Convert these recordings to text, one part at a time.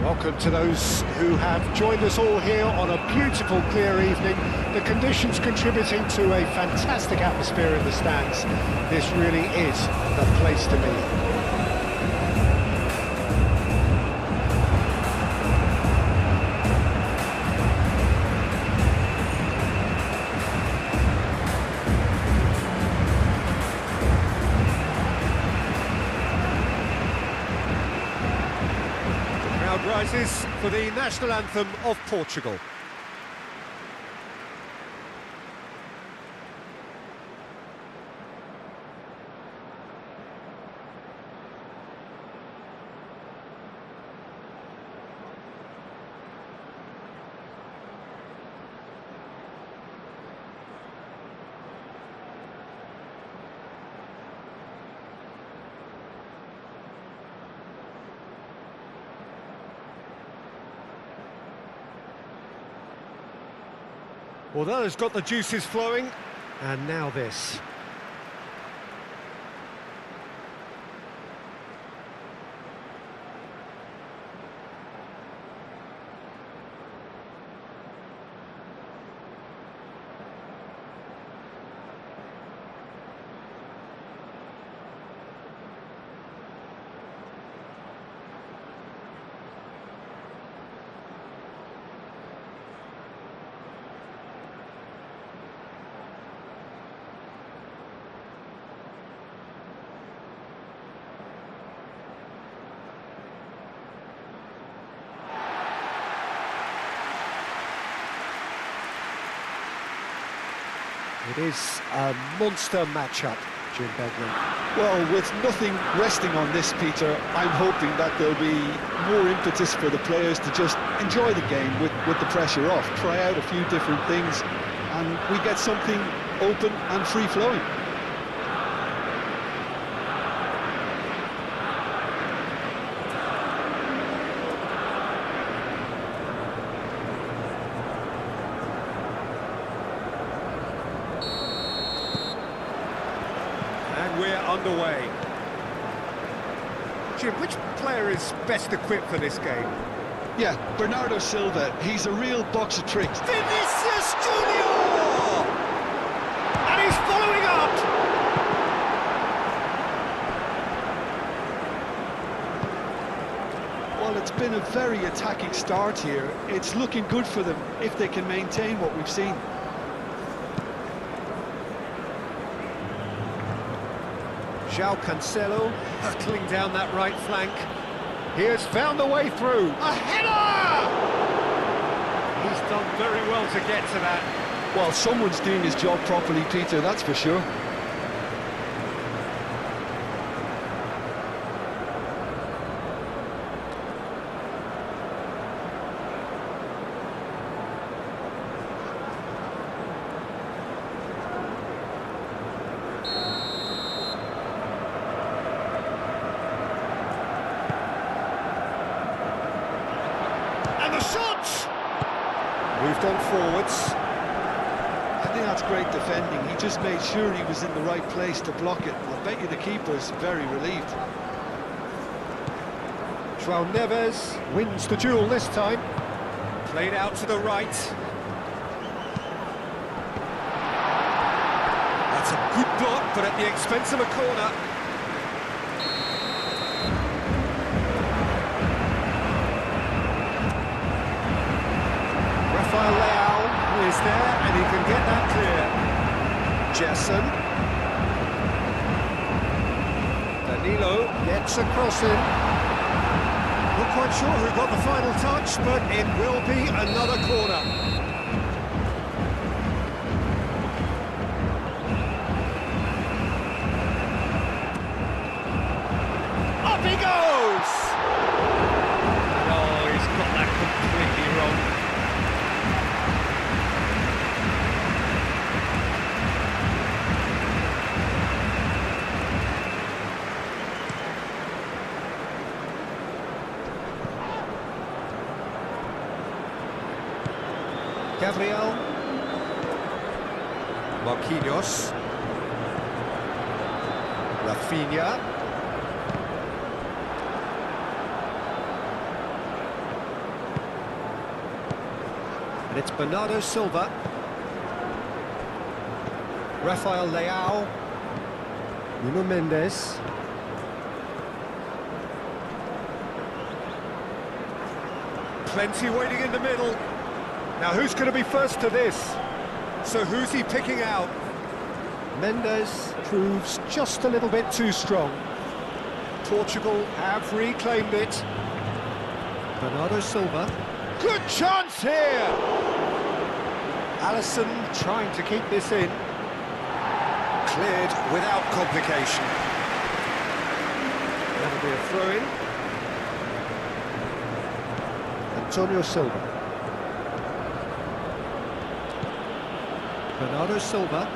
Welcome to those who have joined us all here on a beautiful, clear evening. The conditions contributing to a fantastic atmosphere in the stands. This really is the place to be. Rises for the national anthem of Portugal. Well, that has got the juices flowing, and now this. It is a monster matchup, Jim Begley. Well, with nothing resting on this, Peter, I'm hoping that there'll be more impetus for the players to just enjoy the game with the pressure off, try out a few different things, and we get something open and free-flowing. We're underway. Jim, which player is best equipped for this game? Yeah, Bernardo Silva. He's a real box of tricks. Vinicius Junior! And he's following up! Well, it's been a very attacking start here. It's looking good for them if they can maintain what we've seen. João Cancelo hurtling down that right flank. He has found a way through. A header! He's done very well to get to that. Well, someone's doing his job properly, Peter, that's for sure. And the shot! Moved on forwards. I think that's great defending. He just made sure he was in the right place to block it. I bet you the keeper's very relieved. João Neves wins the duel this time. Played out to the right. That's a good block, but at the expense of a corner. Is there, and he can get that clear. Jessen. Danilo gets across him. Not quite sure who got the final touch, but it will be another corner. Up he goes! Oh, he's got that completely wrong. Gabriel, Marquinhos, Rafinha, And it's Bernardo Silva. Rafael Leao. Nuno Mendes. Plenty waiting in the middle. Now who's going to be first to this? So who's he picking out? Mendes proves just a little bit too strong. Portugal have reclaimed it. Bernardo Silva. Good chance here! Alisson trying to keep this in. Cleared without complication. That'll be a throw-in. Antonio Silva. Bernardo Silva.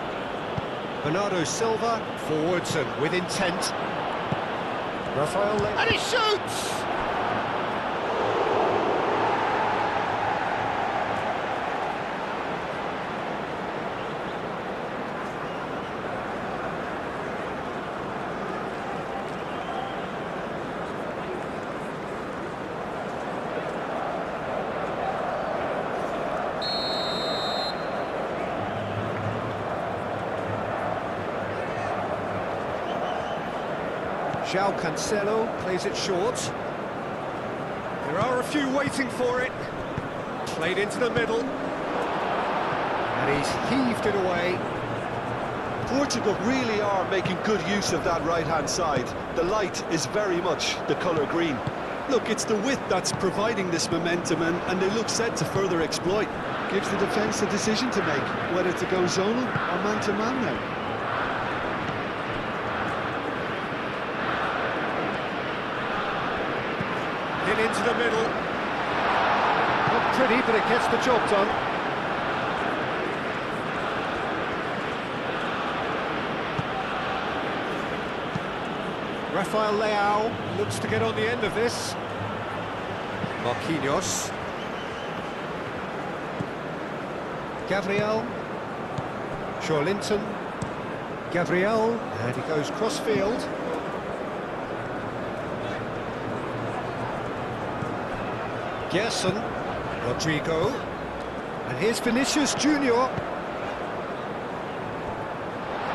Bernardo Silva, forwards and with intent. Rafael and he shoots! João Cancelo plays it short. There are a few waiting for it. Played into the middle. And he's heaved it away. Portugal really are making good use of that right-hand side. The light is very much the colour green. Look, it's the width that's providing this momentum, and they look set to further exploit. Gives the defence a decision to make, whether to go zonal or man-to-man now. Into the middle. Not pretty, but it gets the job done. Rafael Leao looks to get on the end of this. Marquinhos. Gabriel. Joelinton. Gabriel. And he goes cross-field. Gerson, Rodrigo, and here's Vinicius Junior.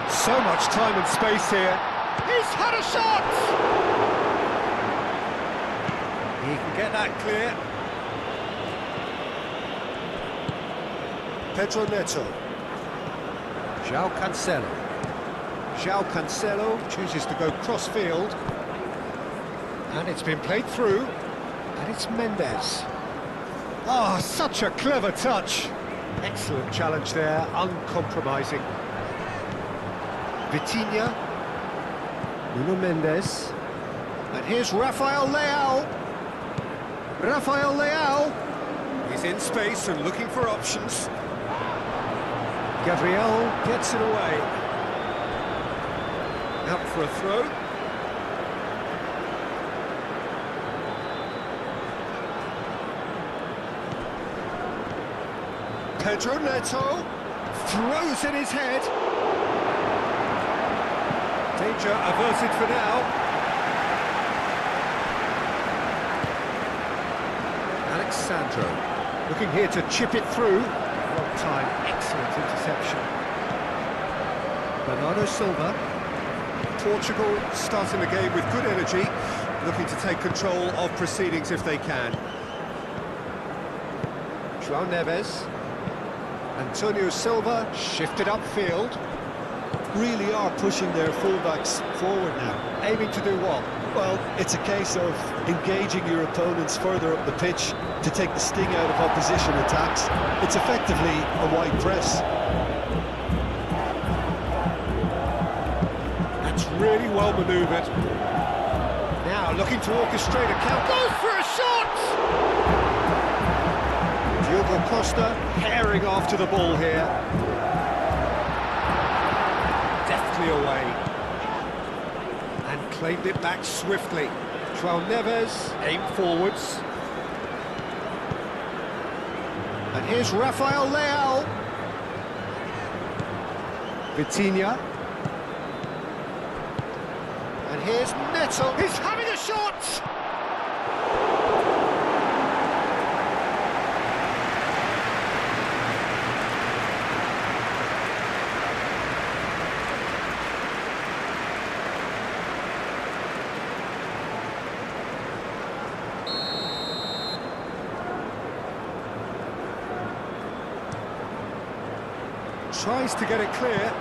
So much time and space here. He's had a shot! He can get that clear. Pedro Neto. João Cancelo. João Cancelo chooses to go cross-field. And it's been played through. And it's Mendes. Oh, such a clever touch. Excellent challenge there, uncompromising. Vitinha. Nuno Mendes. And here's Rafael Leao. Rafael Leao. He's in space and looking for options. Gabriel gets it away. Out for a throw. Pedro Neto throws in his head. Danger averted for now. Alexandro looking here to chip it through. Wrong time, excellent interception. Bernardo Silva. Portugal starting the game with good energy, looking to take control of proceedings if they can. João Neves. Antonio Silva shifted upfield. Really are pushing their fullbacks forward now. Aiming to do what? Well, it's a case of engaging your opponents further up the pitch to take the sting out of opposition attacks. It's effectively a wide press. That's really well manoeuvred. Now looking to orchestrate a count. Goes for a shot! Diogo Costa herring after the ball here. Deftly away. And claimed it back swiftly. João Neves aimed forwards. And here's Rafael Leao. Vitinha. And here's Neto. He's having a shot! Tries to get it clear.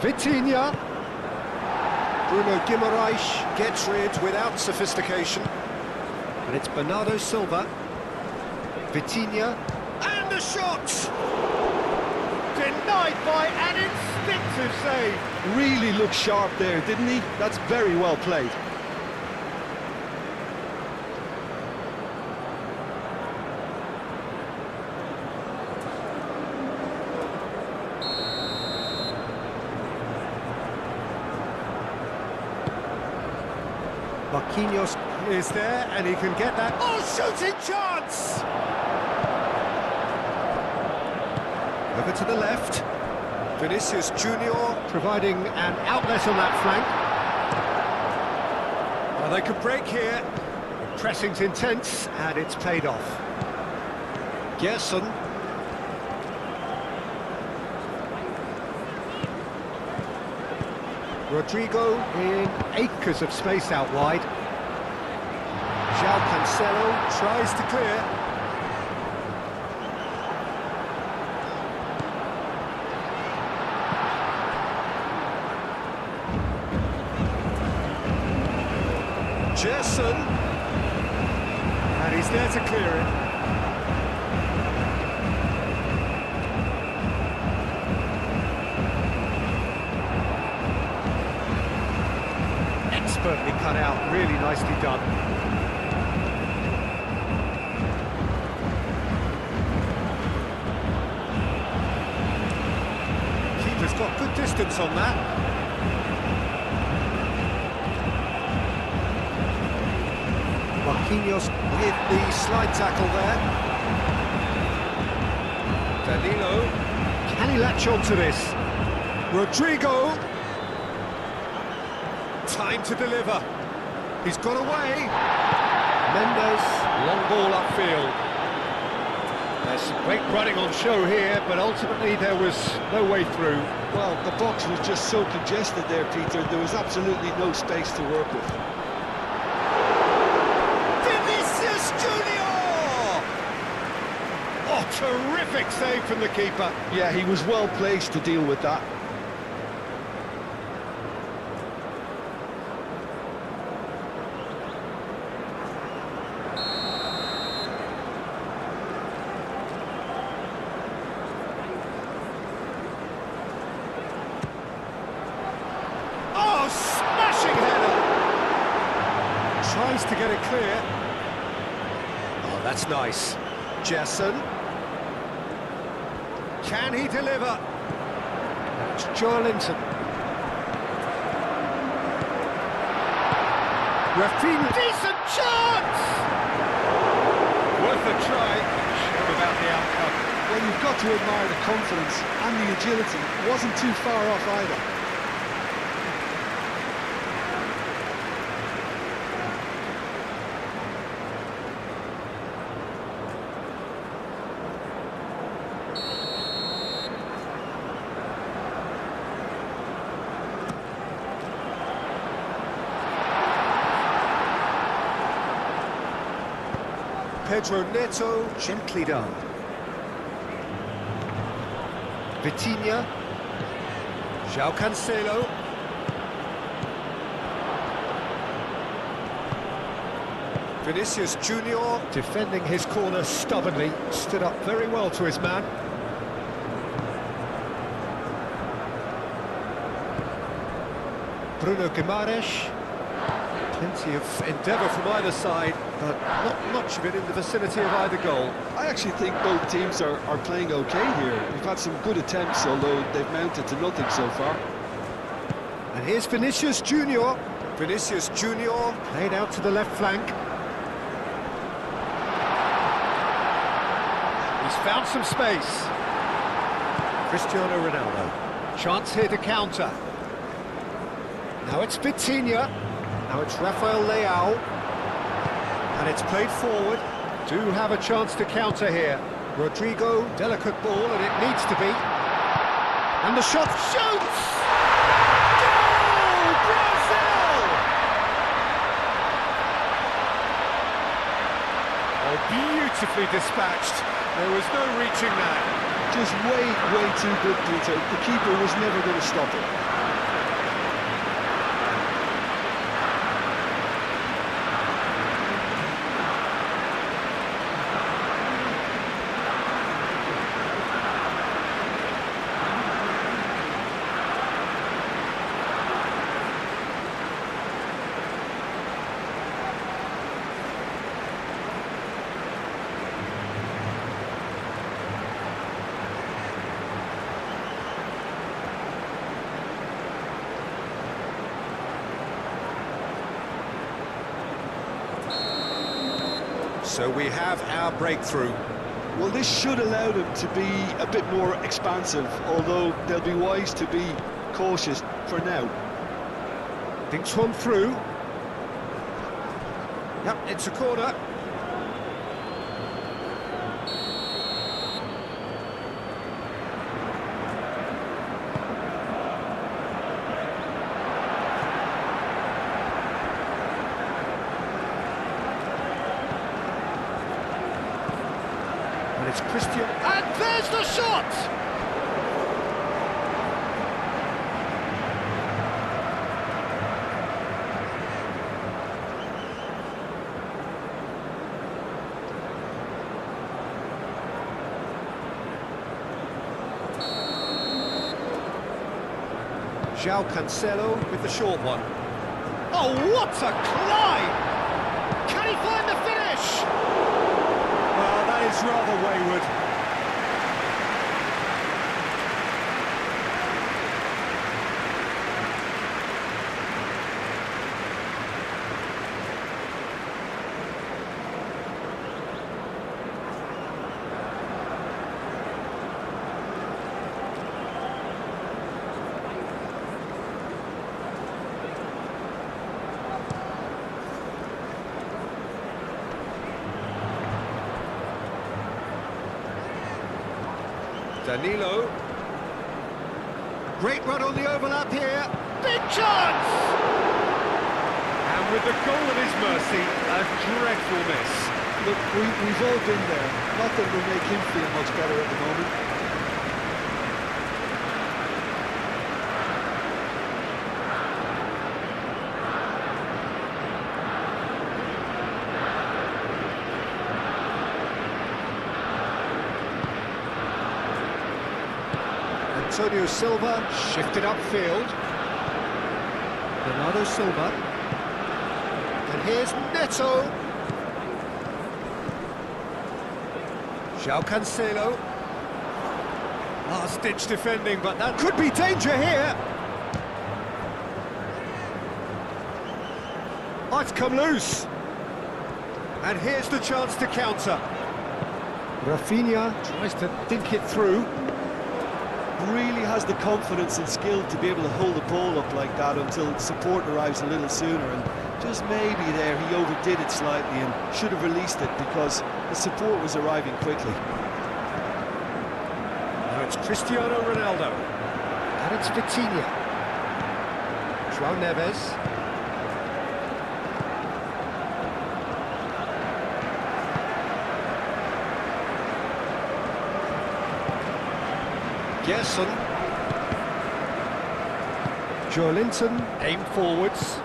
Vitinha. Bruno Guimaraes gets rid without sophistication. And it's Bernardo Silva. Vitinha. And the shot! Denied by an instinctive save. Really looked sharp there, didn't he? That's very well played. Marquinhos is there, and he can get that. Oh, shooting chance! Over to the left. Vinicius Junior providing an outlet on that flank. Well, they could break here. Pressing's intense, and it's paid off. Gerson. Rodrigo in acres of space out wide. João Cancelo tries to clear. Gerson. And he's there to clear it. Expertly cut out, really nicely done. Keeper's got good distance on that. Marquinhos with the slide tackle there. Danilo. Can he latch on to this? Rodrigo. Time to deliver. He's got away. Mendes, long ball upfield. There's some great running on show here, but ultimately there was no way through. Well, the box was just so congested there, Peter. There was absolutely no space to work with. Vinicius Junior! Oh, terrific save from the keeper. Yeah, he was well placed to deal with that. Tries to get it clear. Oh, that's nice. Gerson. Can he deliver? That's Joelinton. Rafinha. Decent chance! Worth a try. Sure about the outcome. Well, you've got to admire the confidence and the agility. Wasn't too far off either. Pedro Neto, gently done. Vitinha. João Cancelo. Vinicius Junior defending his corner stubbornly, stood up very well to his man. Bruno Guimaraes. Plenty of endeavour from either side, but not much of it in the vicinity of either goal. I actually think both teams are playing okay here. We've had some good attempts, although they've mounted to nothing so far. And here's Vinicius Junior. Vinicius Junior played out to the left flank. He's found some space. Cristiano Ronaldo. Chance here to counter. Now it's Vitinha. Now it's Rafael Leao, and it's played forward. Do have a chance to counter here. Rodrigo, delicate ball, and it needs to be. And the shot shoots! Goal, Brazil! Oh, beautifully dispatched. There was no reaching that. Just way too good, Peter. The keeper was never going to stop it. So we have our breakthrough. Well, this should allow them to be a bit more expansive, although they'll be wise to be cautious for now. Thinks one through. Yep, it's a corner. And it's Christian. And there's the shot! João Cancelo with the short one. Oh, what a climb! Can he find the finish? Well, that is rather wayward. Danilo. Great run on the overlap here. Big chance! And with the goal at his mercy, a dreadful miss. Look, we've all been there. Not that will make him feel much better at the moment. Antonio Silva shifted upfield. Bernardo Silva. And here's Neto. João Cancelo. Last-ditch defending, but that could be danger here. Oh, it's come loose. And here's the chance to counter. Rafinha tries to think it through. Really has the confidence and skill to be able to hold the ball up like that until support arrives a little sooner, and just maybe there he overdid it slightly and should have released it because the support was arriving quickly. Now it's Cristiano Ronaldo, and it's Vitinha. João Neves. Gerson. Joelinton, aim forwards.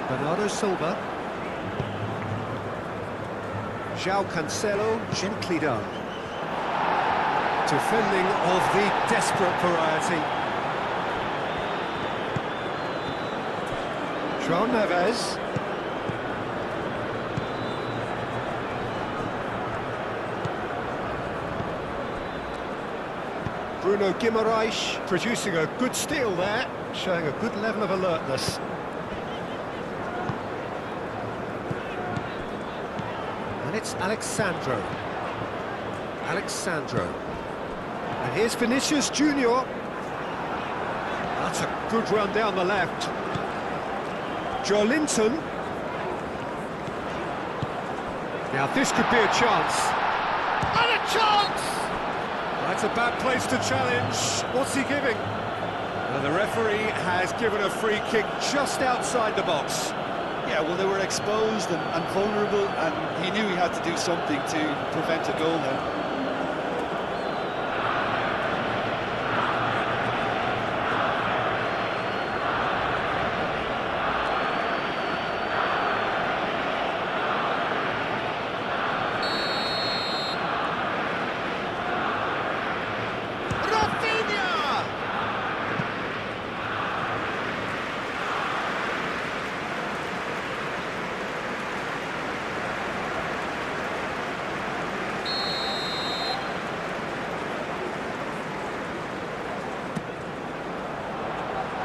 Bernardo Silva. João Cancelo, gently done. Defending of the desperate variety. João Neves. Bruno Guimaraes producing a good steal there, showing a good level of alertness. And it's Alexandro. And here's Vinicius Junior. That's a good run down the left. Joelinton. Now this could be a chance. And a chance! That's a bad place to challenge. What's he giving? Well, the referee has given a free kick just outside the box. Yeah, well, they were exposed and vulnerable, and he knew he had to do something to prevent a goal then.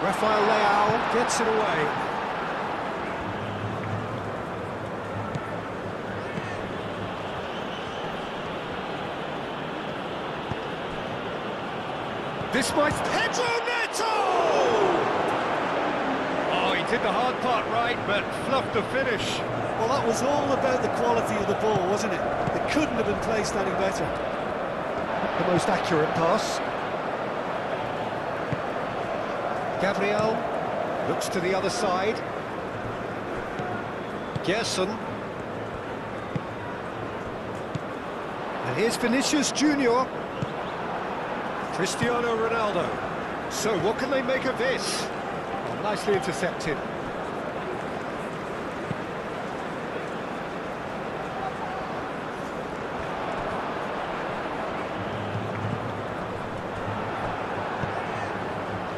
Rafael Leao gets it away. This might... Pedro Neto! Oh, he did the hard part right, but fluffed the finish. Well, that was all about the quality of the ball, wasn't it? It couldn't have been placed any better. The most accurate pass. Gabriel looks to the other side. Gerson. And here's Vinicius Junior. Cristiano Ronaldo. So what can they make of this? Oh, nicely intercepted.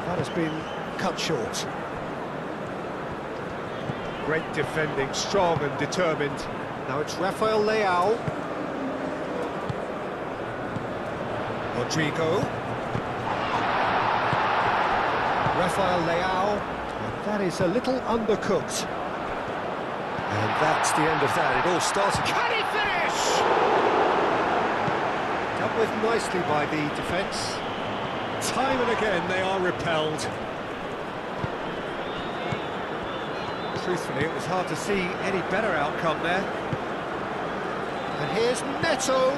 That has been cut short. Great defending, strong and determined. Now it's Rafael Leao. Rodrigo. Rafael Leao. And that is a little undercooked. And that's the end of that. It all started. Can he finish? Dealt with nicely by the defence. Time and again they are repelled. Truthfully, it was hard to see any better outcome there. And here's Neto.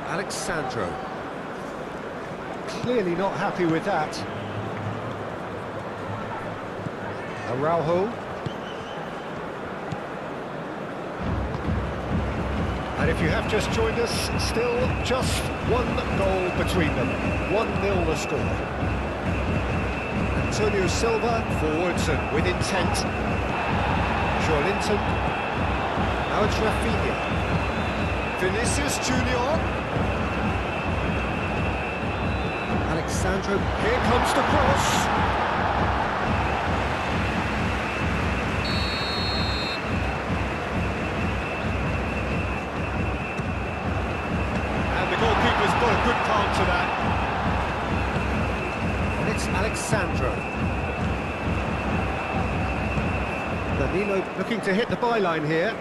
Alexandro. Clearly not happy with that. Araujo. And if you have just joined us, still just one goal between them. 1-0 the score. Antonio Silva forwards and with intent. Joelinton. Now it's Rafinha. Vinicius Junior. Alexandro. Here comes the cross. Got a good palm to that. And it's Alexandro. Danilo looking to hit the byline here.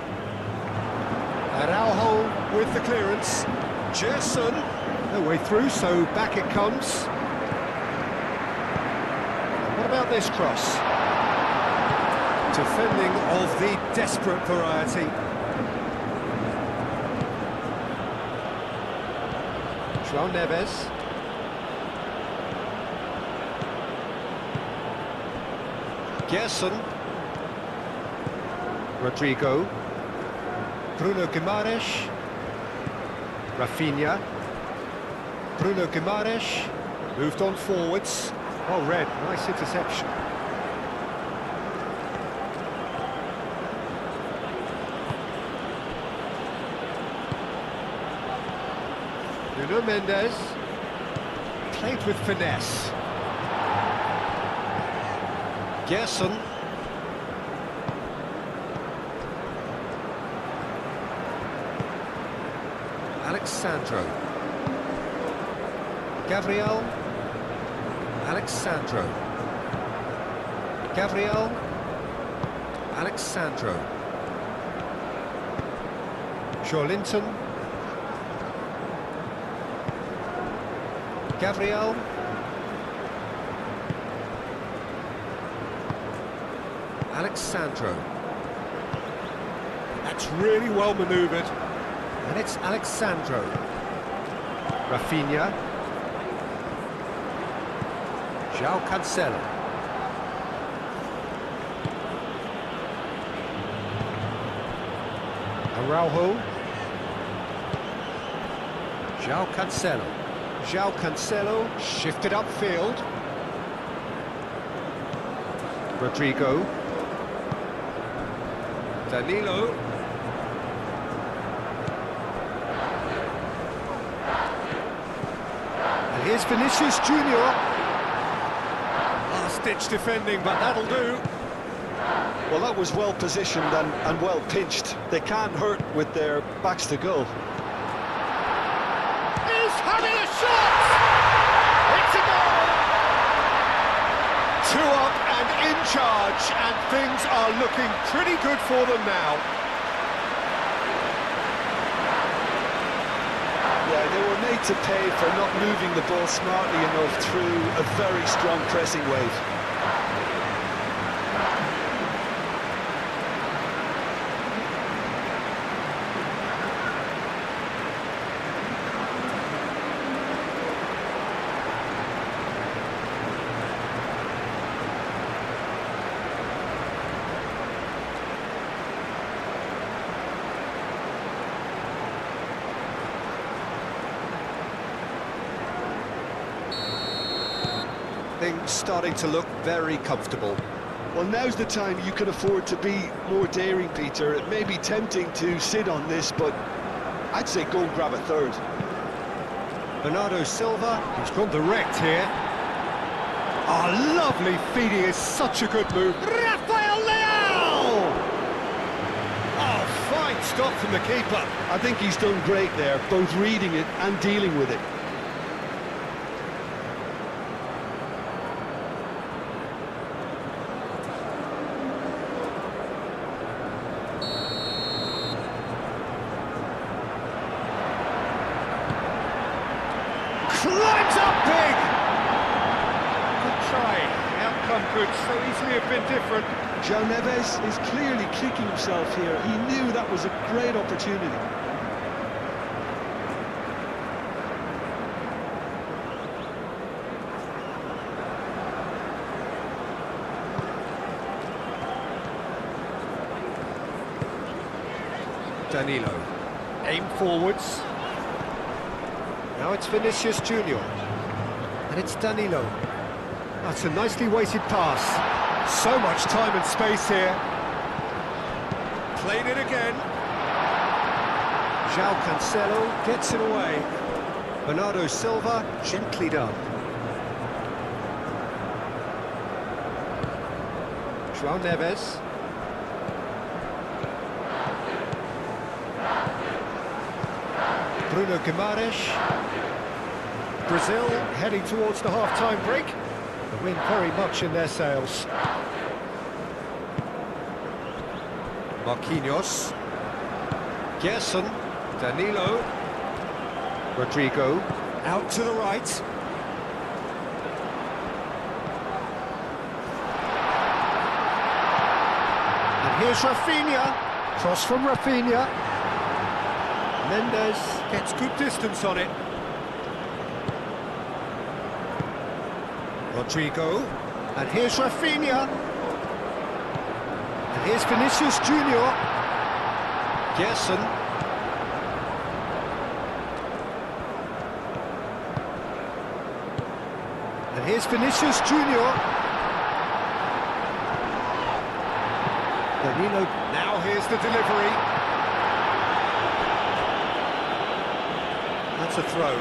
Araujo with the clearance. Gerson. No way through, so back it comes. And what about this cross? Defending of the desperate variety. João Neves. Gerson. Rodrigo. Bruno Guimaraes. Rafinha. Bruno Guimaraes. Moved on forwards. Oh, red. Nice interception. Nuno Mendes, played with finesse. Gerson. Alexandro. Gabriel. Alexandro. Gabriel. Alexandro. Joelinton. Gabriel. Alexandro. That's really well manoeuvred. And it's Alexandro. Rafinha. João Cancelo. Araujo. João Cancelo. João Cancelo shifted upfield. Rodrigo. Danilo. And here's Vinicius Junior. Last-ditch defending, but that'll do. Well, that was well positioned and well pinched. They can't hurt with their backs to goal. He's having a shot! It's a goal! 2 up and in charge, and things are looking pretty good for them now. Yeah, they were made to pay for not moving the ball smartly enough through a very strong pressing wave. Things starting to look very comfortable. Well, now's the time you can afford to be more daring, Peter. It may be tempting to sit on this, but I'd say go and grab a third. Bernardo Silva, he's gone direct here. Oh, lovely feeding is such a good move. Rafael Leao! Oh, fine stop from the keeper. I think he's done great there, both reading it and dealing with it. Climbs up big! Good try. The outcome could so easily have been different. João Neves is clearly kicking himself here. He knew that was a great opportunity. Danilo. Aim forwards. Now it's Vinicius Junior. And it's Danilo. That's a nicely weighted pass. So much time and space here. Played it again. João Cancelo gets it away. Bernardo Silva gently done. João Neves. Bruno Guimaraes. Brazil heading towards the half-time break. The wind very much in their sails. Marquinhos. Gerson. Danilo. Rodrigo. Out to the right. And here's Rafinha. Cross from Rafinha. Mendes gets good distance on it. Rodrigo, and here's Rafinha, and here's Vinicius Junior. Gerson. And here's Vinicius Junior. Danilo, now here's the delivery. That's a throw.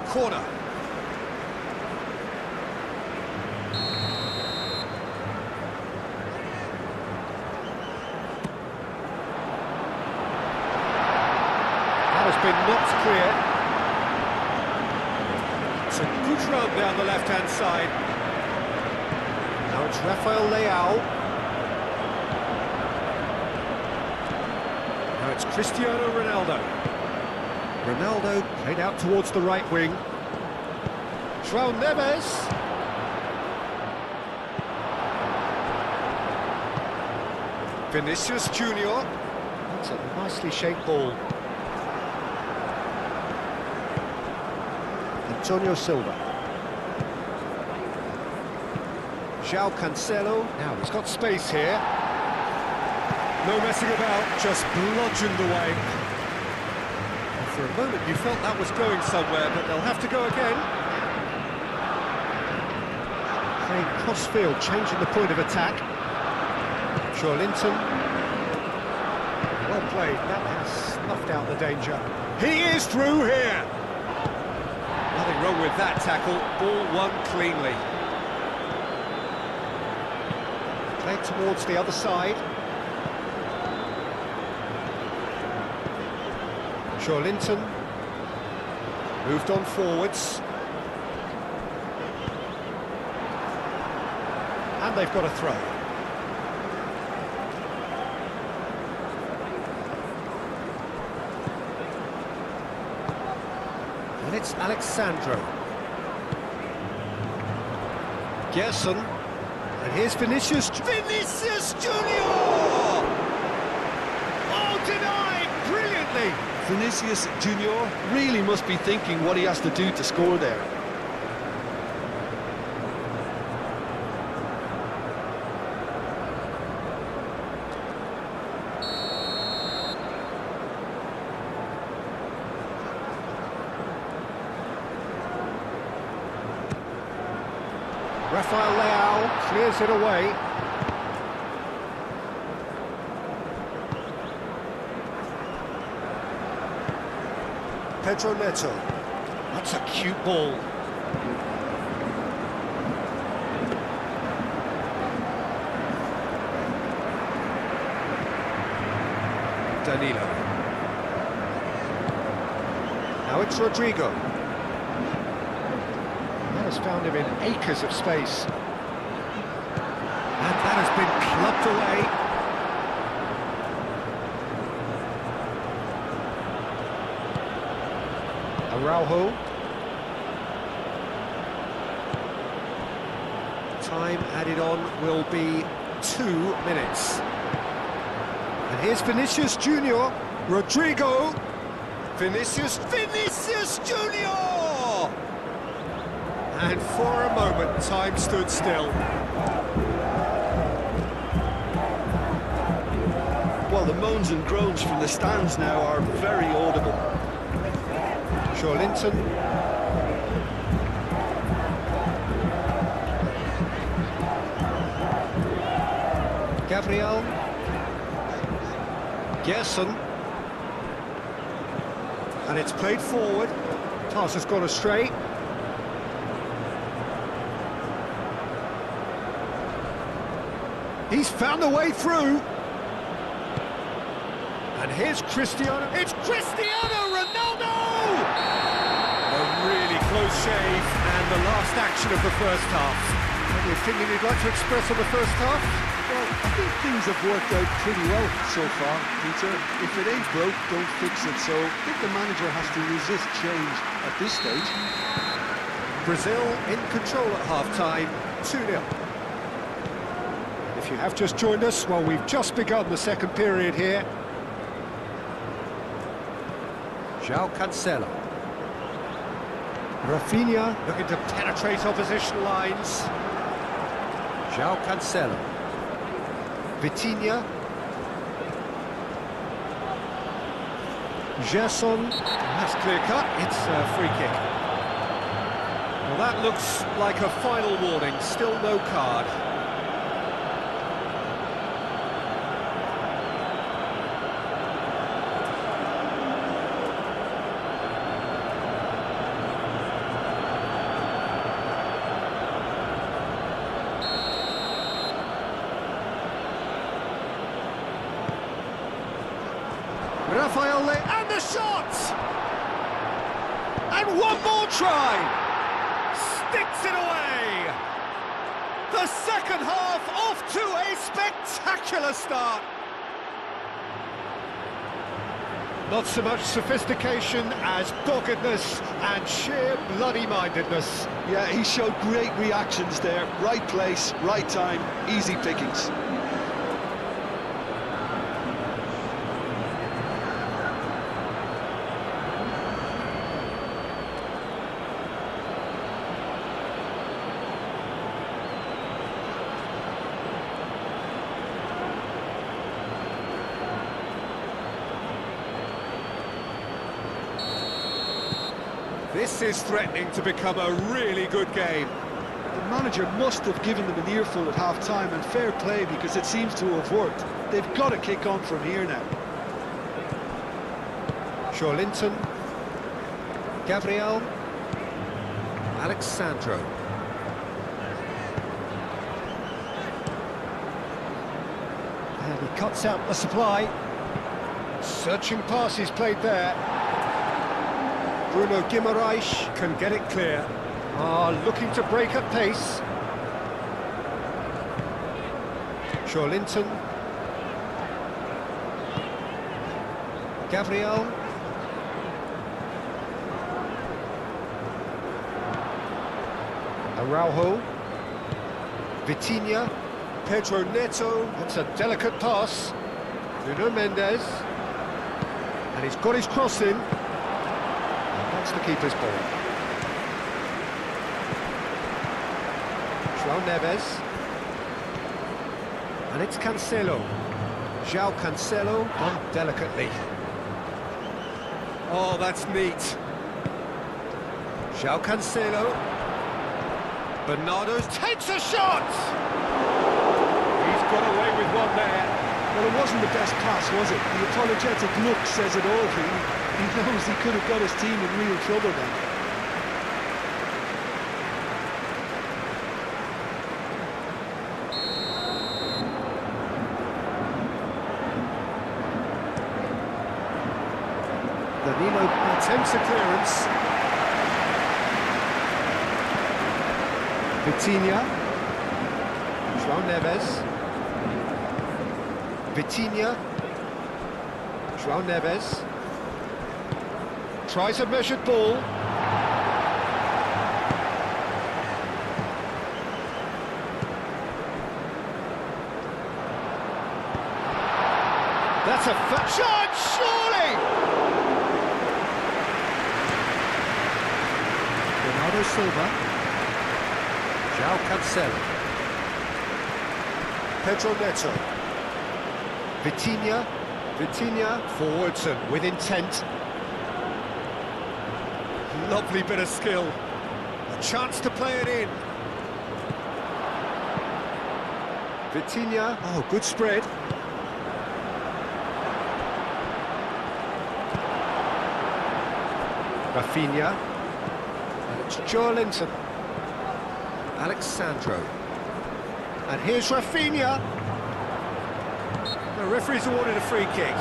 Corner. That has been knocked clear. It's a good run down the left-hand side. Now it's Rafael Leao. Now it's Cristiano Ronaldo. Ronaldo played out towards the right wing. João Neves. Vinicius Junior. That's a nicely shaped ball. Antonio Silva. João Cancelo. Now he's got space here. No messing about, just bludgeoned away. For a moment you felt that was going somewhere, but they'll have to go again. Playing cross-field, changing the point of attack. Linton. Well played, that has snuffed out the danger. He is through here! Nothing wrong with that tackle, ball won cleanly. Played towards the other side. Linton moved on forwards. And they've got a throw. And it's Alexandro. Gerson. And here's Vinicius. Vinicius Junior! Oh, denied brilliantly! Vinicius Junior really must be thinking what he has to do to score there. Rafael Leao clears it away. Pedro Neto. That's a cute ball. Danilo. Now it's Rodrigo. That has found him in acres of space. And that has been clubbed away. Araujo. Time added on will be 2 minutes. And here's Vinicius Junior. Rodrigo. Vinicius Junior! And for a moment, time stood still. Well, the moans and groans from the stands now are very audible. Linton. Gabriel. Gerson. And it's played forward. Pass has gone astray. He's found a way through. And here's Cristiano. It's Cristiano Ronaldo! A really close shave, and the last action of the first half. Any opinion you'd like to express on the first half? Well, I think things have worked out pretty well so far, Peter. If it ain't broke, don't fix it. So I think the manager has to resist change at this stage. Brazil in control at half-time, 2-0. If you have just joined us, well, we've just begun the second period here. João Cancelo. Rafinha looking to penetrate opposition lines. João Cancelo. Vitinha. Gerson. That's clear cut. It's a free kick. Well, that looks like a final warning. Still no card. Rafael and the shot! And one more try! Sticks it away! The second half off to a spectacular start! Not so much sophistication as doggedness and sheer bloody-mindedness. Yeah, he showed great reactions there. Right place, right time, easy pickings. This is threatening to become a really good game. The manager must have given them an earful at half-time, and fair play, because it seems to have worked. They've got to kick on from here now. Linton, Gabriel, Alexandro. and he cuts out the supply. Searching passes played there. Bruno Guimaraes Can get it clear. looking to break at pace. Linton, Gabriel. Araujo, Vitinha, Pedro Neto. that's a delicate pass. Nuno Mendes, and he's got his cross in. That's the keeper's ball. João Neves, and it's Cancelo. João Cancelo, done delicately. Oh, that's neat. João Cancelo. Bernardo's takes a shot! He's got away with one there. Well, it wasn't the best pass, was it? The apologetic look says it all. He knows he could have got his team in real trouble then. Danilo attempts a clearance. Vitinha, João Neves, Vitinha, João Neves, tries a measured ball. That's a shot, surely! Bernardo Silva. João Cancelo. Pedro Neto. Vitinha forwards and with intent. Lovely bit of skill. A chance to play it in. Vitinha, good spread. Rafinha. And it's Linton. Alexandro. And here's Rafinha. The referee's awarded a free kick.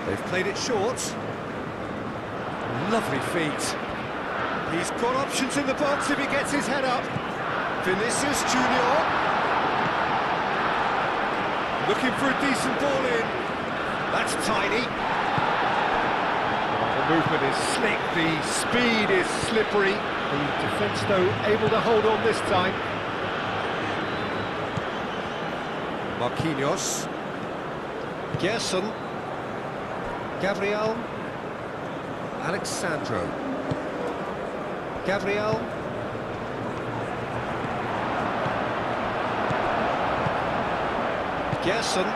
They've played it short. Lovely feet. He's got options in the box if he gets his head up. Vinicius Junior. Looking for a decent ball in. That's tiny. The movement is slick, the speed is slippery. The defence, though, able to hold on this time. Marquinhos. Gerson. Gabriel. Alexandro. Gabriel. Gerson.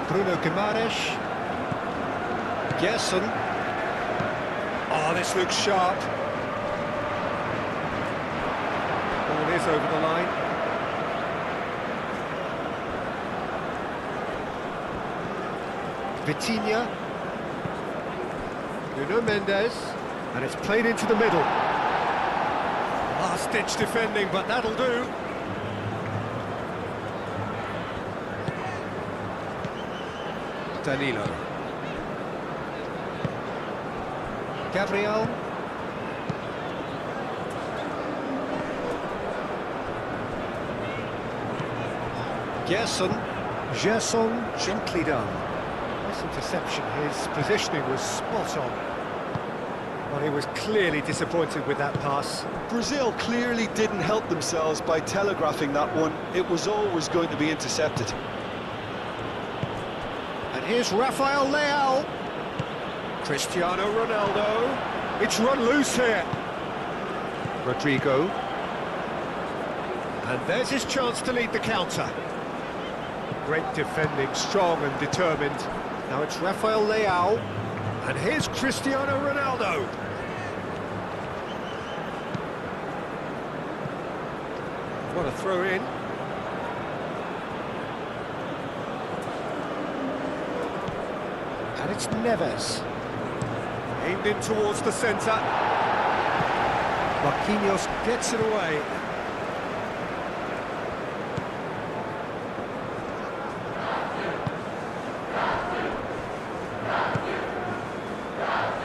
Bruno Guimaraes. Gerson. Oh, this looks sharp. Ball is over the line. Vitinha. Nuno Mendes. And it's played into the middle. Last-ditch defending, but that'll do. Danilo. Gabriel. Gerson, gently done. Nice interception, his positioning was spot on. Well, he was clearly disappointed with that pass. Brazil clearly didn't help themselves by telegraphing that one. It was always going to be intercepted. And here's Rafael Leao. Cristiano Ronaldo. It's run loose here. Rodrigo. And there's his chance to lead the counter. Great defending, strong and determined. Now it's Rafael Leao. And here's Cristiano Ronaldo. What a throw in. And it's Neves. Aimed in towards the centre. Marquinhos gets it away.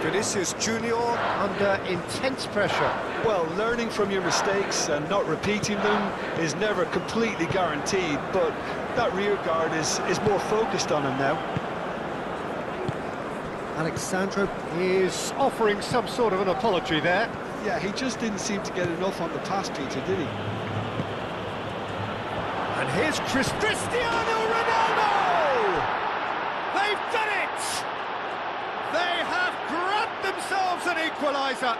Vinicius Junior under intense pressure. Well, learning from your mistakes and not repeating them is never completely guaranteed, but that rear guard is more focused on him now. Alexandro is offering some sort of an apology there. Yeah, he just didn't seem to get enough on the pass, Peter, did he? And here's Cristiano Ronaldo! They've done it! They have grabbed themselves an equaliser.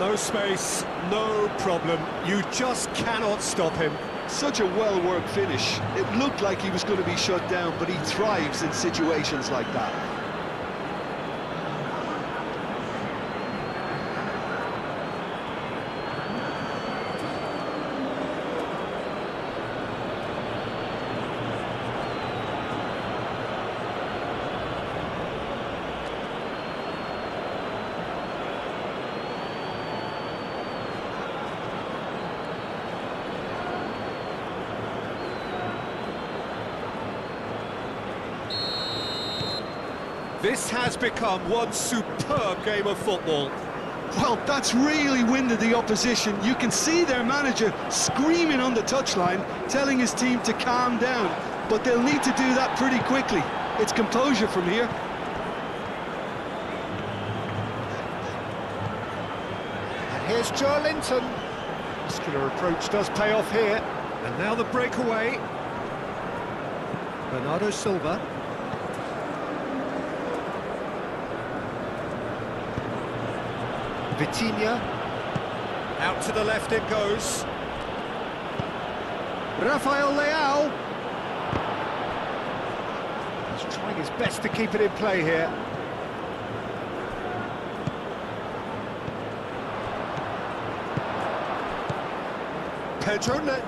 No space, no problem. You just cannot stop him. Such a well-worked finish. It looked like he was going to be shut down, but he thrives in situations like that. This has become one superb game of football. Well, that's really winded the opposition. You can see their manager screaming on the touchline, telling his team to calm down. But they'll need to do that pretty quickly. It's composure from here. And here's Joe Linton. Muscular approach does pay off here. And now the breakaway. Bernardo Silva. Vitinha, out to the left it goes. Rafael Leao. He's trying his best to keep it in play here. Pedro Neto!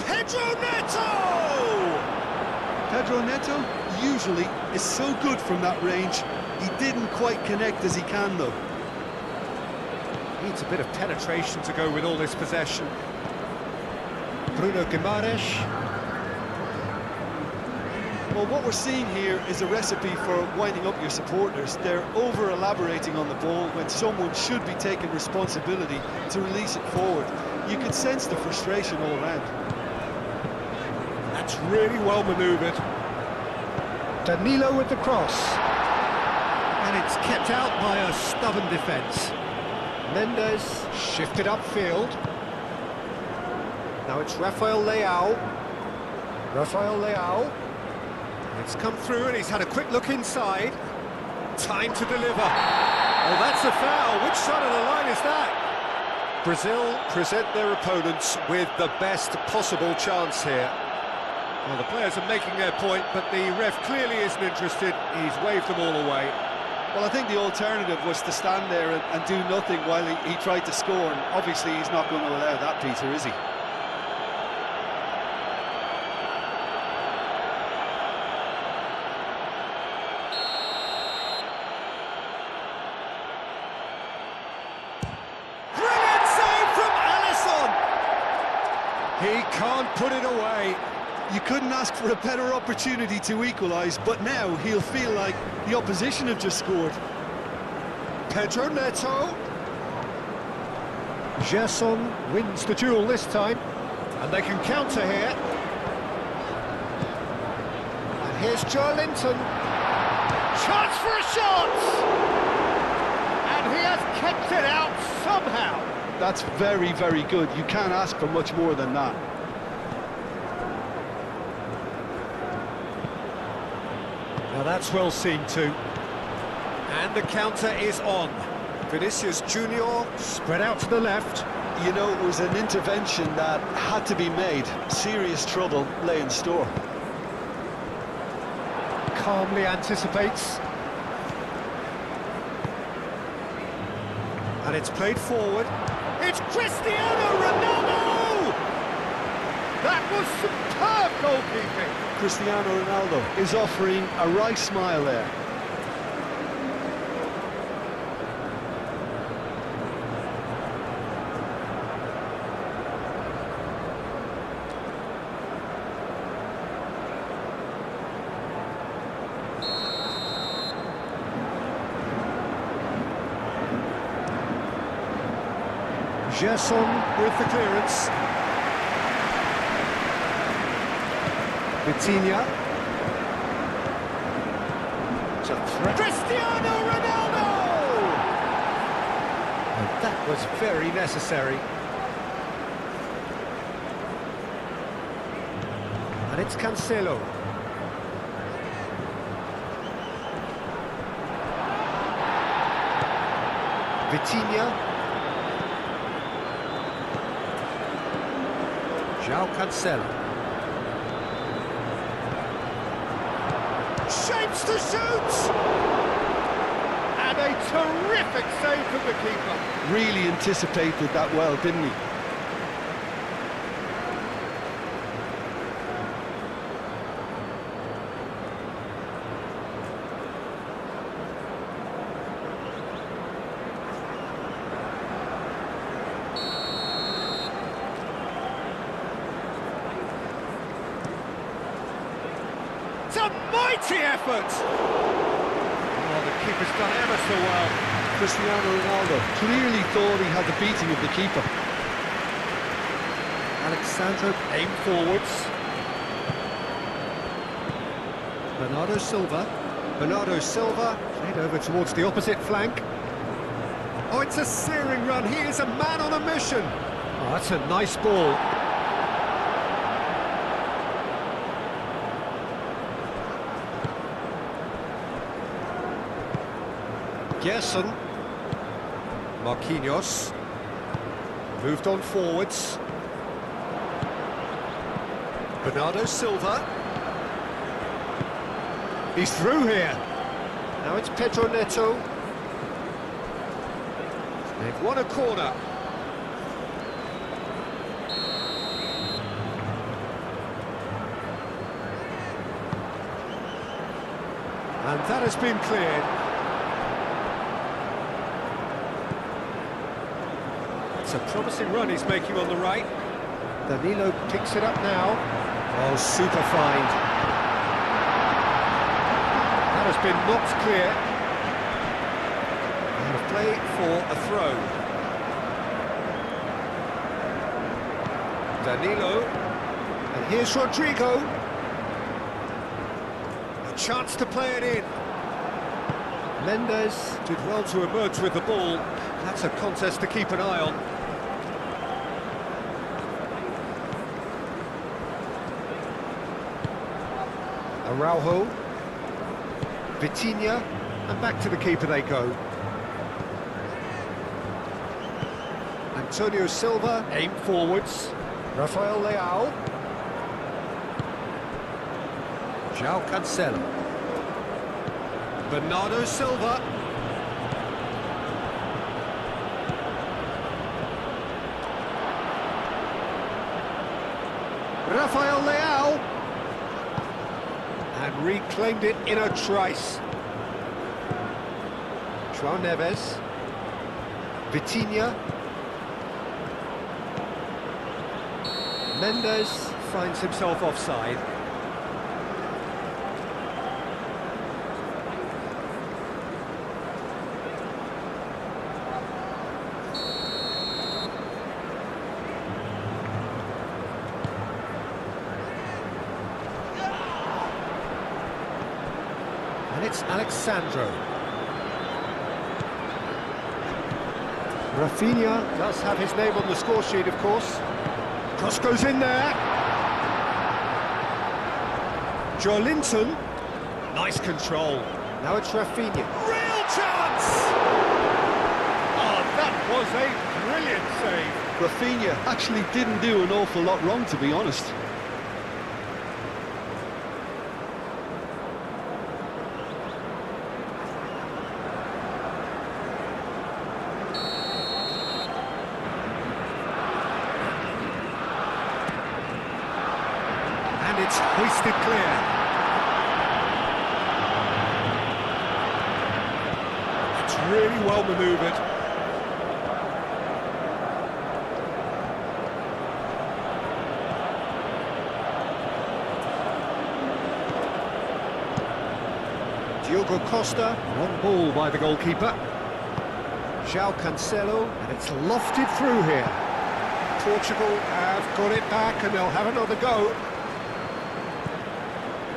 Pedro Neto usually is so good from that range. He didn't quite connect as he can, though. Needs a bit of penetration to go with all this possession. Bruno Guimaraes. Well, what we're seeing here is a recipe for winding up your supporters. They're over-elaborating on the ball when someone should be taking responsibility to release it forward. You can sense the frustration all around. That's really well manoeuvred. Danilo with the cross. And it's kept out by a stubborn defence. Mendes shifted upfield. Now it's Rafael Leao. Rafael Leao. It's come through and he's had a quick look inside. Time to deliver. Oh, that's a foul. Which side of the line is that? Brazil present their opponents with the best possible chance here. Well, the players are making their point, but the ref clearly isn't interested. He's waved them all away. Well, I think the alternative was to stand there and do nothing while he tried to score, and obviously he's not going to allow that, Peter, is he? Brilliant save from Alisson! He can't put it away. You couldn't ask for a better opportunity to equalise, but now he'll feel like the opposition have just scored. Pedro Neto. Gerson wins the duel this time, and they can counter here. And here's Joe Linton. Chance for a shot! And he has kept it out somehow. That's very, very good. You can't ask for much more than that. Now that's well seen too. And the counter is on. Vinicius Junior Spread out to the left. You know, it was an intervention that had to be made. Serious trouble lay in store. Calmly anticipates. and it's played forward. It's Cristiano Ronaldo! That was superb goalkeeping. Cristiano Ronaldo is offering a right smile there. Gerson With the clearance. Vitinha. It's a threat. Cristiano Ronaldo! And that was very necessary. And it's Cancelo. Vitinha. João Cancelo. Shapes to shoot! And a terrific save from the keeper. Really anticipated that well, didn't he? It's a mighty effort! Oh, the keeper's done ever so well. Cristiano Ronaldo clearly thought he had the beating of the keeper. Alexandro aim forwards. Bernardo Silva. Bernardo Silva played over towards the opposite flank. Oh, it's a searing run. He is a man on a mission. Oh, that's a nice ball. Gerson. Marquinhos. Moved on forwards. Bernardo Silva. He's through here. Now it's Pedro Neto. They've won a corner. And that has been cleared. It's a promising run he's making on the right. Danilo picks it up now. Oh, super find. That has been knocked clear. And a play for a throw. Danilo. And here's Rodrigo. A chance to play it in. Mendes did well to emerge with the ball. That's a contest to keep an eye on. Araujo, Vitinha, and back to the keeper they go. Antonio Silva, aim forwards. Rafael Leao. João Cancelo. Bernardo Silva. Rafael Leao. And reclaimed it in a trice. João Neves. Vitinha. Mendes finds himself offside. And it's Alexandro. Rafinha does have his name on the score sheet, of course. Cross goes in there. Joelinton. Nice control. Now it's Rafinha. Real chance! Oh, that was a brilliant save. Rafinha actually didn't do an awful lot wrong, to be honest. And it's hoisted clear. Really well manoeuvred. Diogo Costa, on ball by the goalkeeper. João Cancelo, and it's lofted through here. Portugal have got it back and they'll have another go.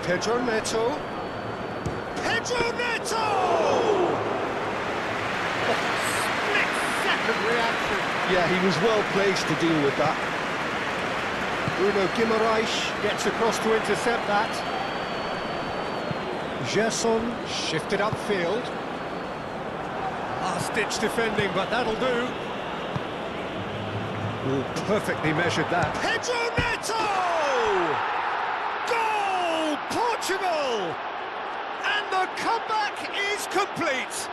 Pedro Neto. Pedro Neto! Reaction. Yeah, he was well placed to deal with that. Bruno Guimaraes gets across to intercept that. Gerson shifted upfield. Last-ditch defending, but that'll do. Oh, perfectly measured that. Pedro Neto! Goal! Portugal! And the comeback is complete.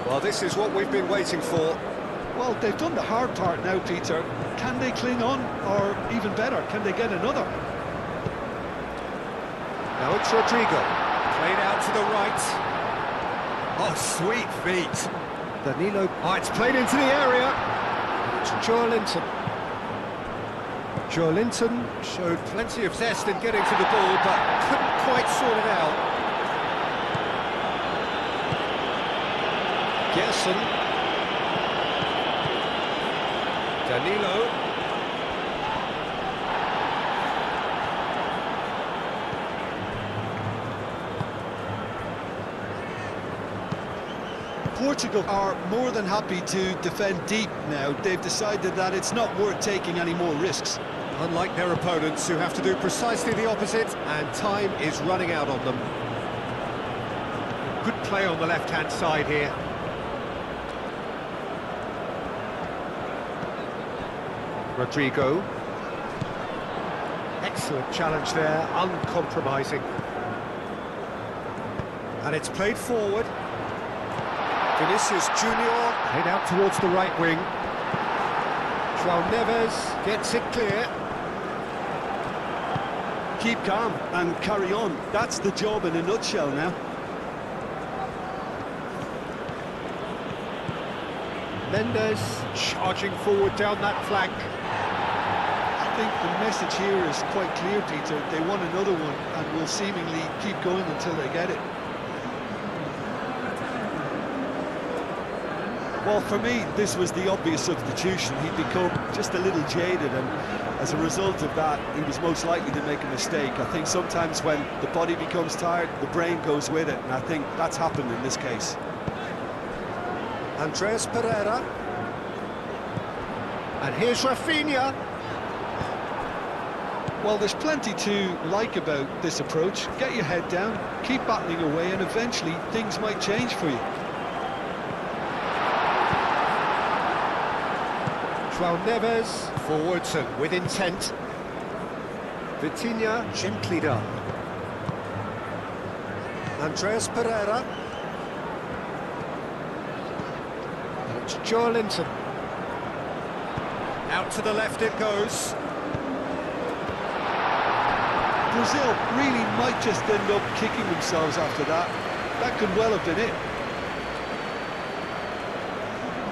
Well, this is what we've been waiting for. Well, they've done the hard part now, Peter. Can they cling on, or even better, can they get another? Now it's Rodrigo. Played out to the right. Oh, sweet feet. Danilo. Oh, it's played into the area. It's Joelinton. Joelinton showed plenty of zest in getting to the ball, but couldn't quite sort it out. Gerson. Danilo. Portugal are more than happy to defend deep now. They've decided that it's not worth taking any more risks. Unlike their opponents, who have to do precisely the opposite, and time is running out on them. Good play on the left-hand side here. Rodrigo. Excellent challenge there, uncompromising. And it's played forward. Vinicius Junior, head out towards the right wing. João Neves gets it clear. Keep calm and carry on. That's the job in a nutshell now. Mendes charging forward down that flank. I think the message here is quite clear, Peter. They want another one and will seemingly keep going until they get it. Well, for me, this was the obvious substitution. He'd become just a little jaded, and as a result of that, he was most likely to make a mistake. I think sometimes when the body becomes tired, the brain goes with it, and I think that's happened in this case. Andreas Pereira. And here's Rafinha. Well, there's plenty to like about this approach. Get your head down, keep battling away, and eventually things might change for you. João Neves, forwards and with intent. Vitinha, gently done. Andreas Pereira. It's Joelinton. Out to the left it goes. Brazil really might just end up kicking themselves after that. That could well have been it.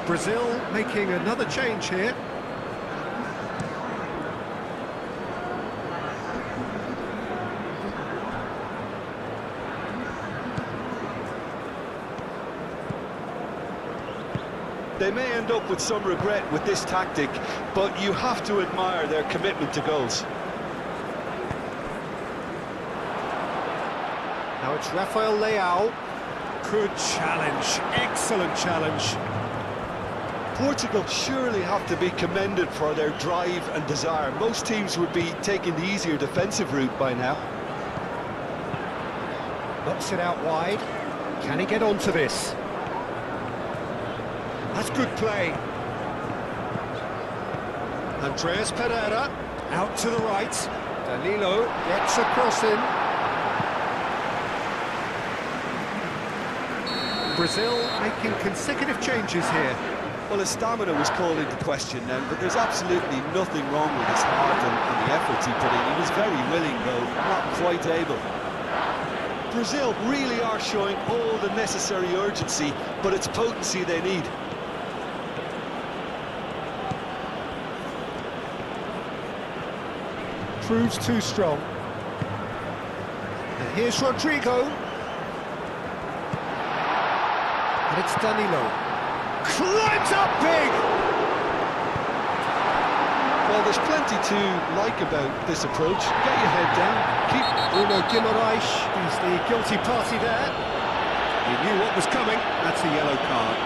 Brazil making another change here. They may end up with some regret with this tactic, but you have to admire their commitment to goals. Now it's Rafael Leao. Good challenge, excellent challenge. Portugal surely have to be commended for their drive and desire. Most teams would be taking the easier defensive route by now. Knocks it out wide. Can he get onto this? That's good play. Andreas Pereira, out to the right. Danilo gets a cross in. Brazil making consecutive changes here. Well, his stamina was called into question then, but there's absolutely nothing wrong with his heart and the efforts he put in. He was very willing, though, not quite able. Brazil really are showing all the necessary urgency, but it's potency they need. Proves too strong. And here's Rodrigo. And it's Danilo. Climbs up big! Well, there's plenty to like about this approach. Get your head down, keep... Bruno Guimaraes. He's the guilty party there. He knew what was coming. That's a yellow card.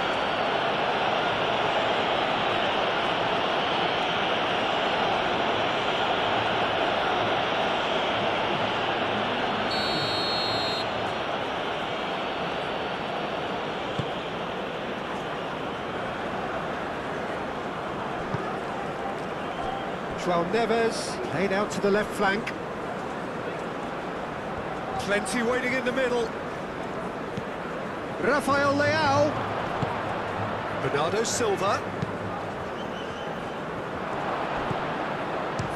João Neves played out to the left flank. Plenty waiting in the middle. Rafael Leao. Bernardo Silva.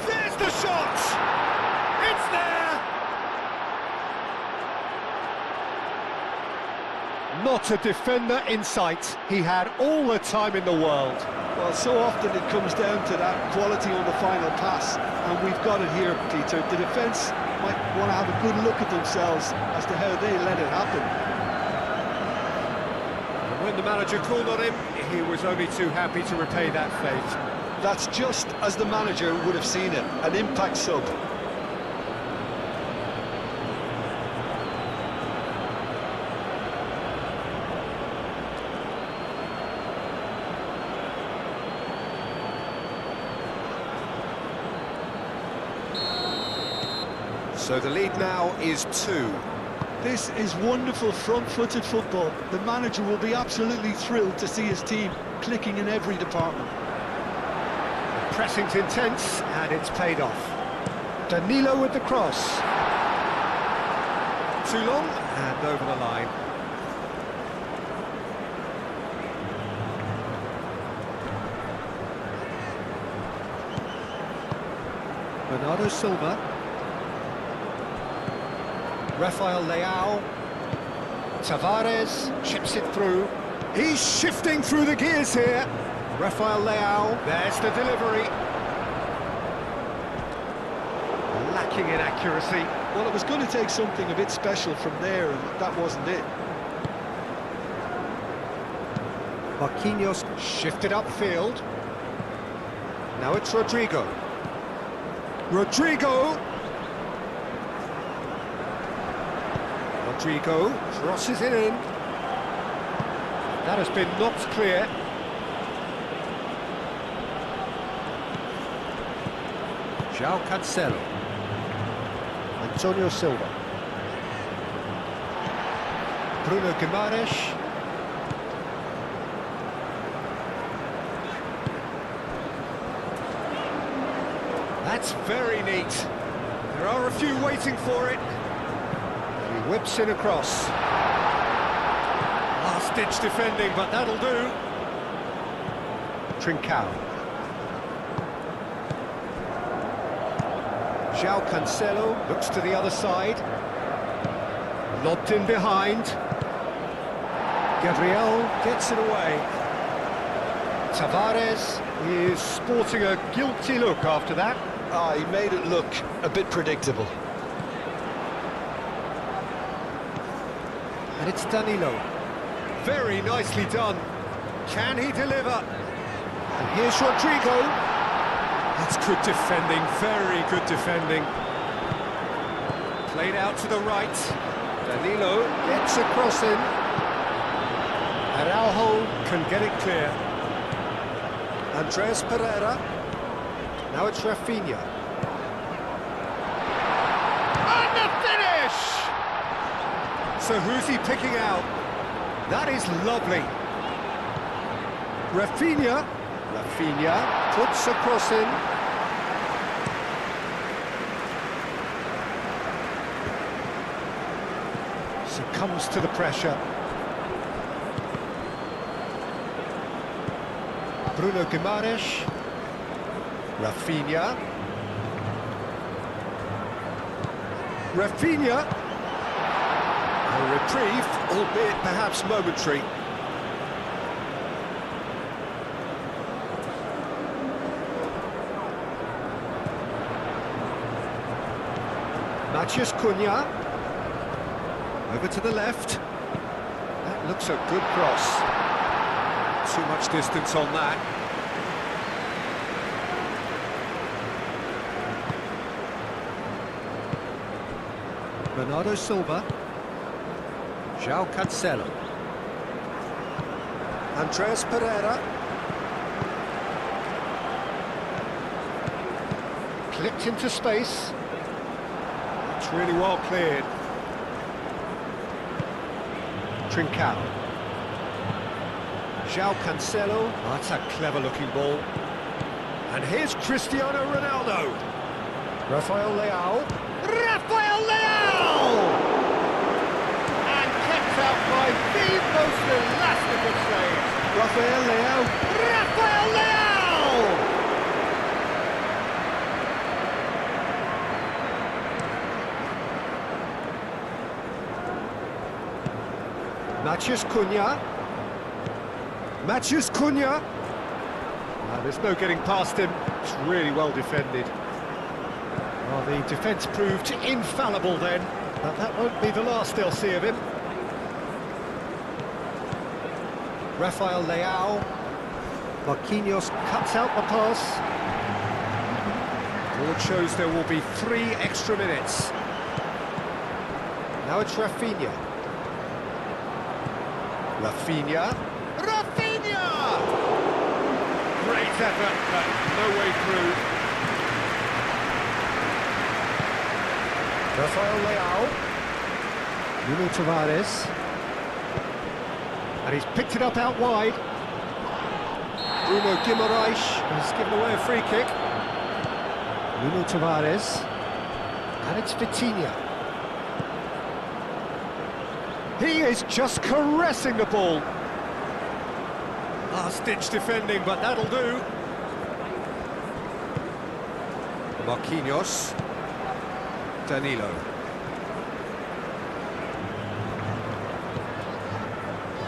There's the shot! It's there! Not a defender in sight. He had all the time in the world. Well, so often it comes down to that quality on the final pass, and we've got it here, Peter. The defence might want to have a good look at themselves as to how they let it happen. And when the manager called on him, he was only too happy to repay that fate. That's just as the manager would have seen it, an impact sub. So the lead now is 2. This is wonderful front-footed football. The manager will be absolutely thrilled to see his team clicking in every department. Pressing's intense, and it's paid off. Danilo with the cross. Too long, and over the line. Bernardo Silva. Rafael Leao. Tavares chips it through. He's shifting through the gears here. Rafael Leao. There's the delivery. Lacking in accuracy. Well, it was going to take something a bit special from there, and that wasn't it. Marquinhos shifted upfield. Now it's Rodrigo. Rodrigo. Rodrigo crosses it in. That has been knocked clear. João Cancelo. Antonio Silva. Bruno Guimaraes. That's very neat. There are a few waiting for it. He whips it across. Last-ditch defending, but that'll do. Trincao. João Cancelo looks to the other side. Lobbed in behind. Gabriel gets it away. Tavares is sporting a guilty look after that. He made it look a bit predictable. And it's Danilo. Very nicely done. Can he deliver? And here's Rodrigo. That's good defending, very good defending. Played out to the right. Danilo gets a cross in. Araujo can get it clear. Andreas Pereira. Now it's Rafinha. And the finish! So who's he picking out? That is lovely. Rafinha puts a cross in. Succumbs to the pressure. Bruno Guimaraes. Rafinha. A reprieve, albeit perhaps momentary. Matheus Cunha. Over to the left. That looks a good cross. Too much distance on that. Bernardo Silva. João Cancelo. Andreas Pereira. Clipped into space. It's really well cleared. Trincao. João Cancelo. Oh, that's a clever-looking ball. And here's Cristiano Ronaldo. Rafael Leão. And kept out by the most elastic of saves. Rafael Leão. Matheus Cunha. There's no getting past him. It's really well defended. Well, the defence proved infallible then, but that won't be the last they'll see of him. Rafael Leão. Marquinhos cuts out the pass. Board shows there will be 3 extra minutes. Now it's Rafinha. Great effort, but no way through. Rafael Leão. Nuno Tavares. And he's picked it up out wide. Bruno Guimaraes has given away a free kick. Nuno Tavares. And it's Vitinha. He is just caressing the ball. Last-ditch defending, but that'll do. Marquinhos. Danilo.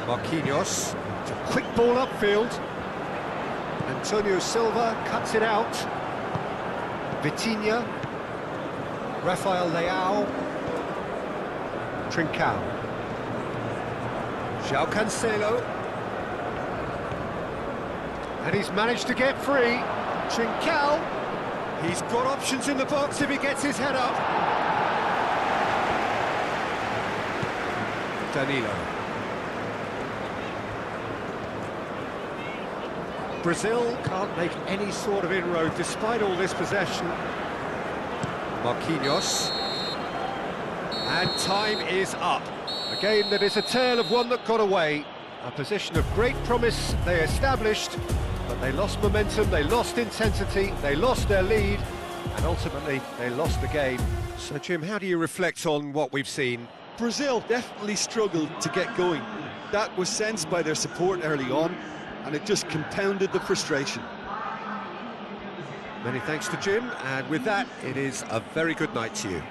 Marquinhos. It's a quick ball upfield. Antonio Silva cuts it out. Vitinha. Rafael Leão. Trincao. João Cancelo. And he's managed to get free. Trincao. He's got options in the box if he gets his head up. Danilo. Brazil can't make any sort of inroad despite all this possession. Marquinhos. And time is up. A game that is a tale of one that got away. A position of great promise they established, but they lost momentum, they lost intensity, they lost their lead, and ultimately they lost the game. So Jim, how do you reflect on what we've seen? Brazil definitely struggled to get going. That was sensed by their support early on, and it just compounded the frustration. Many thanks to Jim, and with that, it is a very good night to you.